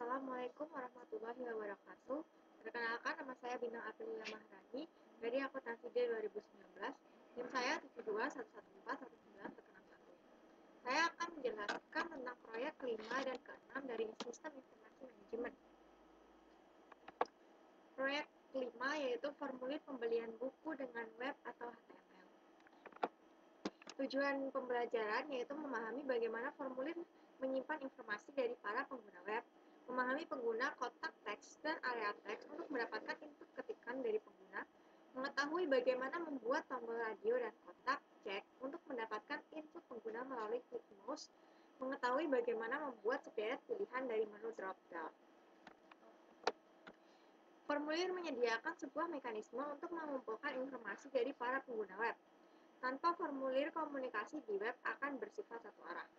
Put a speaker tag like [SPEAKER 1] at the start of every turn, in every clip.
[SPEAKER 1] Assalamualaikum warahmatullahi wabarakatuh. Perkenalkan, nama saya Bintang Aprilia Maharani dari akuntansi D 2019. NIM saya 721141961. Saya akan menjelaskan tentang proyek kelima dan keenam dari Sistem Informasi Manajemen. Proyek kelima yaitu formulir pembelian buku dengan web atau HTML. Tujuan pembelajaran yaitu memahami bagaimana formulir menyimpan informasi dari para pengguna web, memahami pengguna kotak teks dan area teks untuk mendapatkan input ketikan dari pengguna, mengetahui bagaimana membuat tombol radio dan kotak cek untuk mendapatkan input pengguna melalui klik mouse, mengetahui bagaimana membuat sederet pilihan dari menu drop-down. Formulir menyediakan sebuah mekanisme untuk mengumpulkan informasi dari para pengguna web. Tanpa formulir, komunikasi di web akan bersifat satu arah.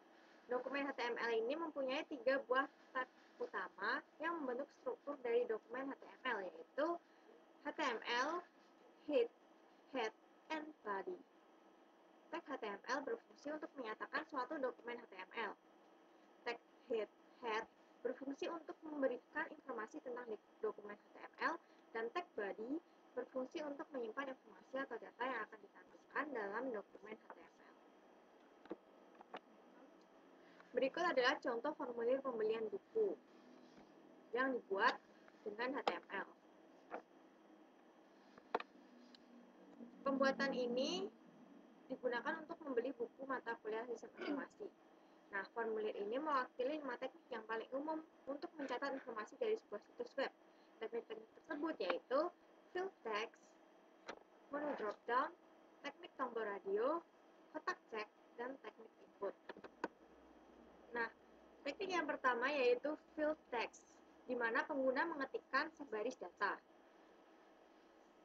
[SPEAKER 1] Dokumen HTML ini mempunyai 3 buah tab utama yang membentuk struktur dari dokumen HTML, yaitu HTML, head, and body. Tag HTML berfungsi untuk menyatakan suatu dokumen HTML. Tag head berfungsi untuk memberikan informasi tentang dokumen HTML, dan tag body berfungsi untuk menyimpan informasi atau data yang akan ditampilkan dalam dokumen HTML. Berikut adalah contoh formulir pembelian buku yang dibuat dengan HTML. Pembuatan ini digunakan untuk membeli buku mata kuliah sistem informasi. Nah, formulir ini mewakili 5 teknik yang paling umum untuk mencatat informasi dari sebuah situs web. Teknik-teknik tersebut yaitu fill text, menu drop-down, teknik tombol radio, kotak cek, dan teknik input. Nah, teknik yang pertama yaitu fill text, di mana pengguna mengetikkan sebaris data.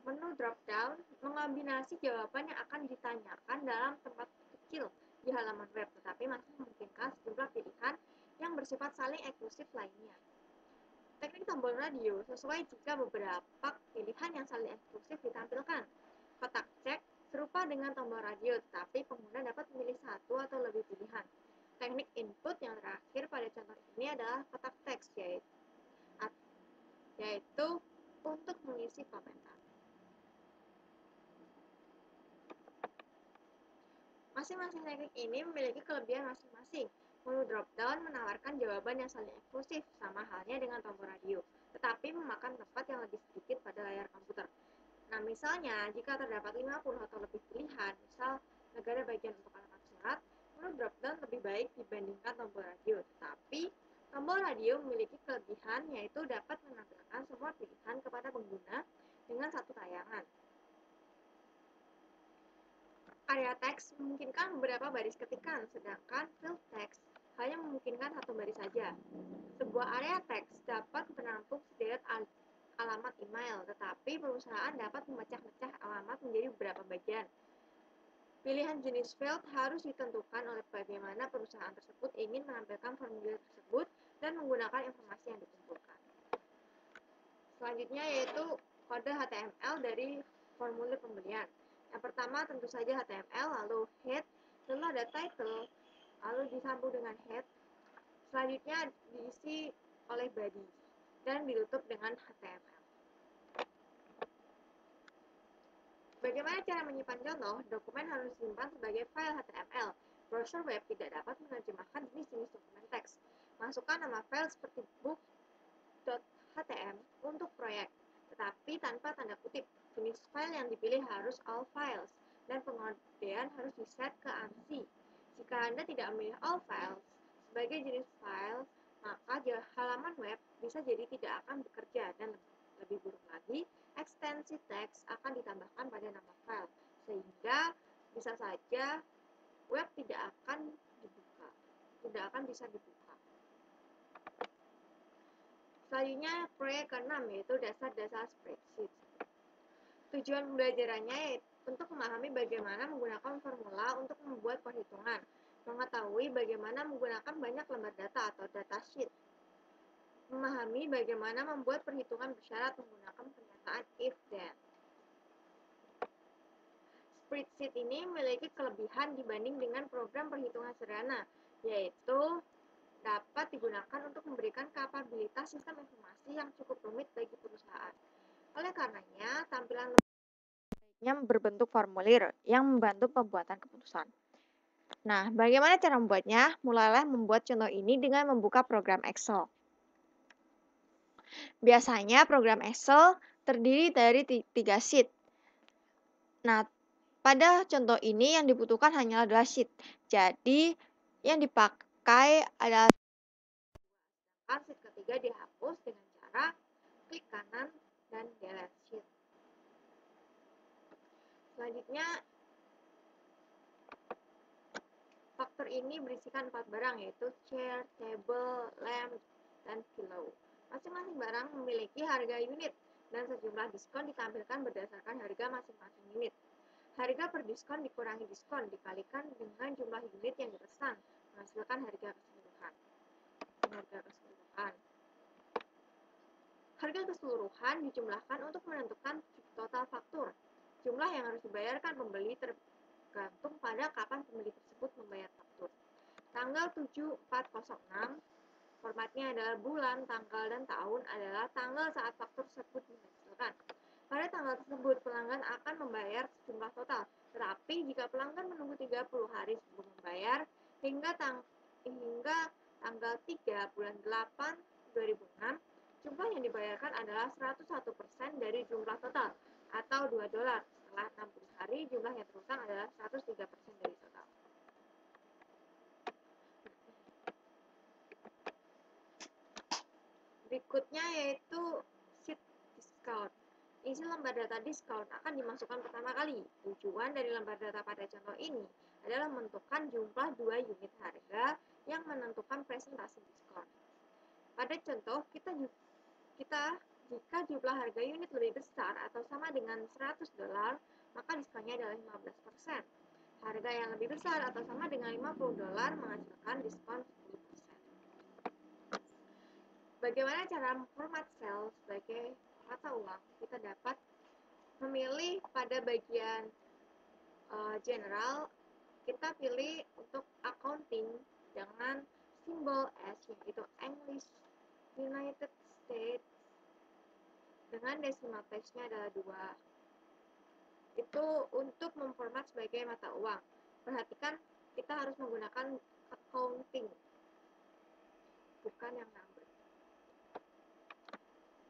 [SPEAKER 1] Menu drop-down mengombinasi jawaban yang akan ditanyakan dalam tempat kecil di halaman web, tetapi masih memungkinkan sejumlah pilihan yang bersifat saling eksklusif lainnya. Teknik tombol radio sesuai jika beberapa pilihan yang saling eksklusif ditampilkan. Kotak cek serupa dengan tombol radio, tetapi pengguna dapat memilih satu atau lebih pilihan. Teknik input yang terakhir pada contoh ini adalah kotak teks, yaitu untuk mengisi komentar. Masing-masing teknik ini memiliki kelebihan masing-masing. Menu drop-down menawarkan jawaban yang saling eksklusif, sama halnya dengan tombol radio, tetapi memakan tempat yang lebih sedikit pada layar komputer. Nah, misalnya, jika terdapat 50 atau lebih pilihan, misal negara bagian untuk alamat surat, menu drop-down lebih baik dibandingkan tombol radio, tetapi tombol radio memiliki kelebihan yaitu dapat menampilkan semua pilihan kepada pengguna dengan satu tayangan. Area teks memungkinkan beberapa baris ketikan, sedangkan fill text hanya memungkinkan satu baris saja. Sebuah area teks dapat menampung sederet alamat email, tetapi perusahaan dapat memecah-mecah alamat menjadi beberapa bagian. Pilihan jenis field harus ditentukan oleh bagaimana perusahaan tersebut ingin menampilkan formulir tersebut dan menggunakan informasi yang dikumpulkan. Selanjutnya yaitu kode HTML dari formulir pembelian. Yang pertama tentu saja HTML, lalu head, lalu ada title, lalu disambung dengan head. Selanjutnya diisi oleh body dan ditutup dengan HTML. Bagaimana cara menyimpan contoh? Dokumen harus disimpan sebagai file HTML. Browser web tidak dapat menerjemahkan jenis-jenis dokumen teks. Masukkan nama file seperti book.htm untuk proyek, tetapi tanpa tanda kutip. Jenis file yang dipilih harus all files, dan pengodean harus diset ke ANSI. Jika Anda tidak memilih all files sebagai jenis file, maka halaman web bisa jadi tidak akan bekerja, dan lebih buruk lagi, ekstensi teks akan ditambahkan pada nama file, sehingga bisa saja web tidak akan bisa dibuka. Selanjutnya, proyek ke-6 yaitu dasar-dasar spreadsheet. Tujuan pembelajarannya yaitu untuk memahami bagaimana menggunakan formula untuk membuat perhitungan, mengetahui bagaimana menggunakan banyak lembar data atau datasheet, memahami bagaimana membuat perhitungan bersyarat menggunakan pernyataan if-then. Spreadsheet ini memiliki kelebihan dibanding dengan program perhitungan sederhana, yaitu dapat dapat digunakan untuk memberikan kapabilitas sistem informasi yang cukup rumit bagi perusahaan. Oleh karenanya, tampilan lembaga berbentuk formulir yang membantu pembuatan keputusan. Nah, bagaimana cara membuatnya? Mulailah membuat contoh ini dengan membuka program Excel. Biasanya program Excel terdiri dari 3 sheet. Nah, pada contoh ini yang dibutuhkan hanyalah 2 sheet. Jadi, yang dipakai adalah sheet ketiga dihapus dengan cara klik kanan dan delete sheet. Selanjutnya, faktur ini berisikan 4 barang yaitu chair, table, lamp, dan pillow. Masing-masing barang memiliki harga unit dan sejumlah diskon ditampilkan berdasarkan harga masing-masing unit. Harga per diskon dikurangi diskon dikalikan dengan jumlah unit yang dipesan menghasilkan harga keseluruhan. Harga keseluruhan dijumlahkan untuk menentukan total faktur. Jumlah yang harus dibayarkan pembeli tergantung pada kapan pembeli tersebut membayar faktur. Tanggal 7406, formatnya adalah bulan, tanggal, dan tahun adalah tanggal saat faktur tersebut dihasilkan. Pada tanggal tersebut, pelanggan akan membayar sejumlah total. Tetapi jika pelanggan menunggu 30 hari sebelum membayar, hingga tanggal 3 bulan 8 2006, jumlah yang dibayarkan adalah 101% dari jumlah total, atau $2. Setelah 60 hari, jumlah yang terutang adalah 103% dari total. Berikutnya yaitu sheet discount. Isi lembar data diskon akan dimasukkan pertama kali. Tujuan dari lembar data pada contoh ini adalah menentukan jumlah 2 unit harga yang menentukan presentasi diskon. Pada contoh, jika jumlah harga unit lebih besar atau sama dengan $100, maka diskonnya adalah 15%. Harga yang lebih besar atau sama dengan $50 menghasilkan diskon 10%. Bagaimana cara memformat sel sebagai mata uang? Kita dapat memilih pada bagian general, kita pilih untuk accounting dengan simbol S, yaitu English United States, dengan decimal place-nya adalah 2. Itu untuk memformat sebagai mata uang. Perhatikan, kita harus menggunakan accounting, bukan yang number.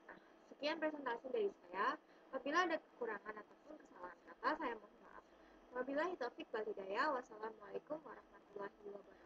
[SPEAKER 1] Nah, sekian presentasi dari saya. Apabila ada kekurangan ataupun kesalahan kata, saya mohon maaf. Wabillahi taufik wal hidayah. Wassalamualaikum warahmatullahi wabarakatuh.